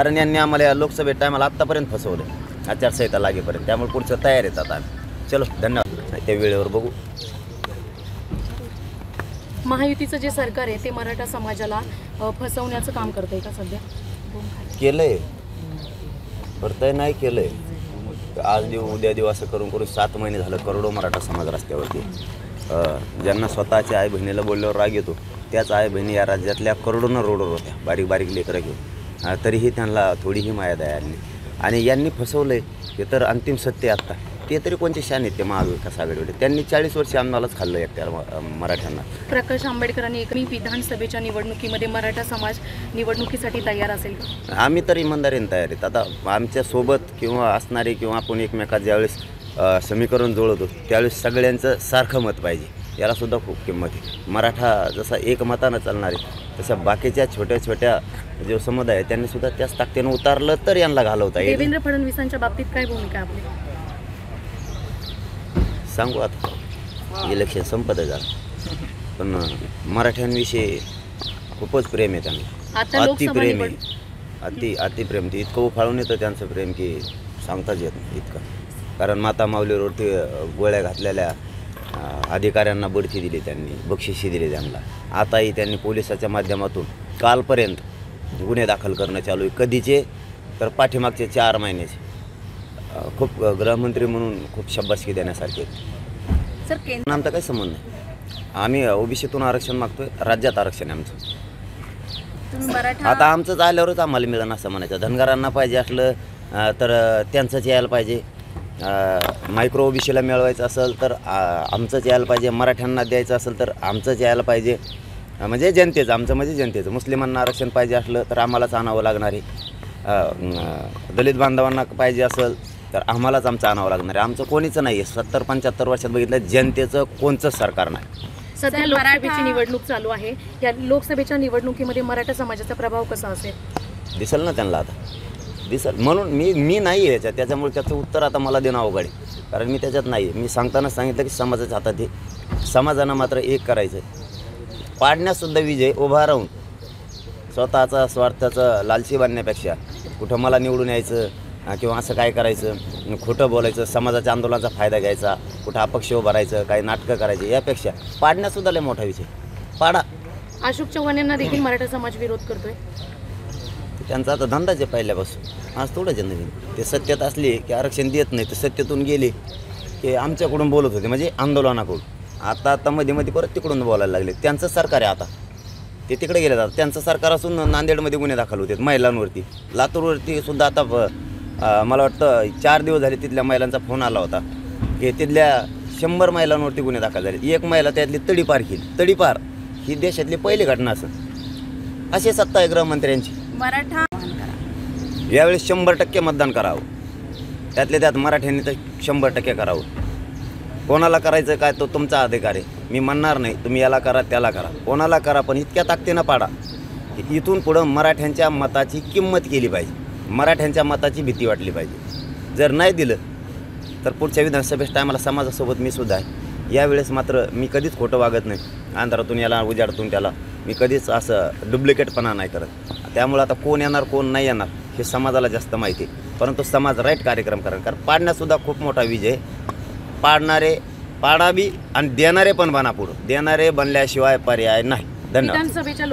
कारण यांनी आम्हाला या लोकसभेत टायमाला आत्तापर्यंत फसवलं आचारसंहिता लागेपर्यंत. त्यामुळे पुढचं तयार येतात आम्ही. चलो धन्यवाद. त्या वेळेवर बघू. महायुतीचं जे सरकार आहे ते मराठा समाजाला फसवण्याचं काम करतंय का सध्या? केलंय, करतंय नाही केलंय. आज देऊ उद्या देऊ असं करून करून 7 महिने झालं करोडो मराठा समाज रस्त्यावरती. ज्यांना स्वतःच्या आई बहिणीला बोलल्यावर राग येतो त्याच आई बहिणी या राज्यातल्या करोडोनं रोडवर होत्या, बारीक बारीक लेकरं घेऊन. तरीही त्यांना थोडीही माया दया आली. आणि यांनी फसवलं आहे हे तर अंतिम सत्य आहे. आत्ता ते तरी कोणते शान आहेत ते महाविकास आघाडीवर? त्यांनी 40 वर्ष आम्हालाच खाल्लं एकट्या मराठ्यांना. प्रकाश आंबेडकरांनी एकही विधानसभेच्या निवडणुकीमध्ये मराठा समाज निवडणुकीसाठी तयार असेल का? आम्ही तर इमानदारीने तयार आहेत. आता आमच्यासोबत किंवा असणारे किंवा आपण एकमेकात ज्यावेळेस समीकरण जुळवतो त्यावेळेस सगळ्यांचं सारखं मत पाहिजे. यालासुद्धा खूप किंमत आहे. मराठा जसा एक मतानं चालणार आहे तसं बाकीच्या छोट्या छोट्या जो समुदाय आहे त्यांनीसुद्धा त्याच ताकदीनं उतारलं तर यांना घालवता येईल. देवेंद्र फडणवीसांच्या बाबतीत काय भूमिका आपली? सांगू आता इलेक्शन संपत झालं पण मराठ्यांविषयी खूपच प्रेम आहे त्यांना. अतिप्रेम आहे, अतिप्रेम. ते इतकं उफाळून येतं त्यांचं प्रेम की सांगताच येत नाही इतकं. कारण माता माऊलीवरती गोळ्या घातलेल्या अधिकाऱ्यांना बढती दिली त्यांनी, बक्षिशी दिली त्यांना. आताही त्यांनी पोलिसाच्या माध्यमातून कालपर्यंत गुन्हे दाखल करणं चालू आहे. कधीचे तर पाठीमागचे 4 महिन्याचे. खूप गृहमंत्री म्हणून खूप शाबासकी देण्यासारखे. सर केंद्र आमचा काही संबंध नाही. आम्ही ओबीसीतून आरक्षण मागतोय, राज्यात आरक्षण आहे आमचं. आता आमचंच आल्यावरच आम्हाला मिळणं असं म्हणायचं. धनगरांना पाहिजे असलं तर त्यांचंच यायला पाहिजे. मायक्रो ओबीसीला मिळवायचं असेल तर आमचंच यायला पाहिजे. मराठ्यांना द्यायचं असेल तर आमचंच यायला पाहिजे. म्हणजे जनतेचं, आमचं म्हणजे जनतेचं. मुस्लिमांना आरक्षण पाहिजे असलं तर आम्हालाच आणावं लागणार आहे. दलित बांधवांना पाहिजे असेल तर आम्हालाच आमचं आणावं लागणार आहे. आमचं कोणीचं नाही आहे. 70-75 वर्षात बघितलं जनतेचं कोणचंच सरकार नाही. सध्या लोकसभेची निवडणूक चालू आहे. या लोकसभेच्या निवडणुकीमध्ये मराठा समाजाचा प्रभाव कसा असेल? दिसेल ना त्यांना आता, दिसेल. म्हणून मी नाही आहे याच्यात. त्याच्यामुळे त्याचं उत्तर आता मला देणं अवघड आहे. कारण मी त्याच्यात नाही आहे. मी सांगताना सांगितलं की समाजाच्या हातात आहे. समाजानं मात्र एक करायचं आहे. पाडण्यासुद्धा विजय उभा राहून स्वतःचा स्वार्थाचं लालची बांधण्यापेक्षा कुठं मला निवडून यायचं किंवा असं काय करायचं, खोटं बोलायचं, समाजाच्या आंदोलनाचा फायदा घ्यायचा, कुठं अपक्ष उभं राहायचं, काही नाटकं करायची, यापेक्षा पाडण्यासुद्धा लय मोठा विषय. पाडा. अशोक चव्हाण यांना देखील मराठा समाज विरोध करतोय. त्यांचा आता धंदाच आहे पहिल्यापासून. आज थोडंच आहे नवीन. ते सत्तेत असले की आरक्षण देत नाही, तर सत्तेतून गेले की आमच्याकडून बोलत होते म्हणजे आंदोलनाकडून. आता मध्ये परत तिकडून बोलायला लागले. त्यांचं सरकार आहे आता, ते तिकडे गेले जातात. त्यांचं सरकार असून नांदेडमध्ये गुन्हे दाखल होते महिलांवरती. लातूरवरती सुद्धा आता मला वाटतं 4 दिवस झाले तिथल्या महिलांचा फोन आला होता की तिथल्या 100 महिलांवरती गुन्हे दाखल झाले. एक महिला त्यातली तडीपार केली. तडीपार ही देशातली पहिली घटना असेल. अशी सत्ता आहे गृहमंत्र्यांची. मराठा यावेळेस 100% मतदान करावं. त्यातल्या त्यात मराठ्यांनी तर 100% करावं. कोणाला करायचं काय तो तुमचा अधिकार आहे. मी म्हणणार नाही तुम्ही याला करा त्याला करा, कोणाला करा, पण इतक्या ताकदीनं पाडा की इथून पुढं मराठ्यांच्या मताची किंमत केली पाहिजे, मराठ्यांच्या मताची भीती वाटली पाहिजे. जर नाही दिलं तर पुढच्या विधानसभेच्या टायमाला समाजासोबत मी सुद्धा आहे. यावेळेस मात्र मी कधीच खोटं वागत नाही. अंधारातून याला उजाडतून त्याला मी कधीच असं डुप्लिकेटपणा नाही करत. त्यामुळे आता कोण येणार कोण नाही येणार हे समाजाला जास्त माहिती आहे. परंतु समाज राईट कार्यक्रम करा. कारण पाडण्यासुद्धा खूप मोठा विजय. पाडणारे पाडावी आणि देणारे पण बना पुढं. देणारे बनल्याशिवाय पर्याय नाही. धन्यवाद. विधानसभेच्या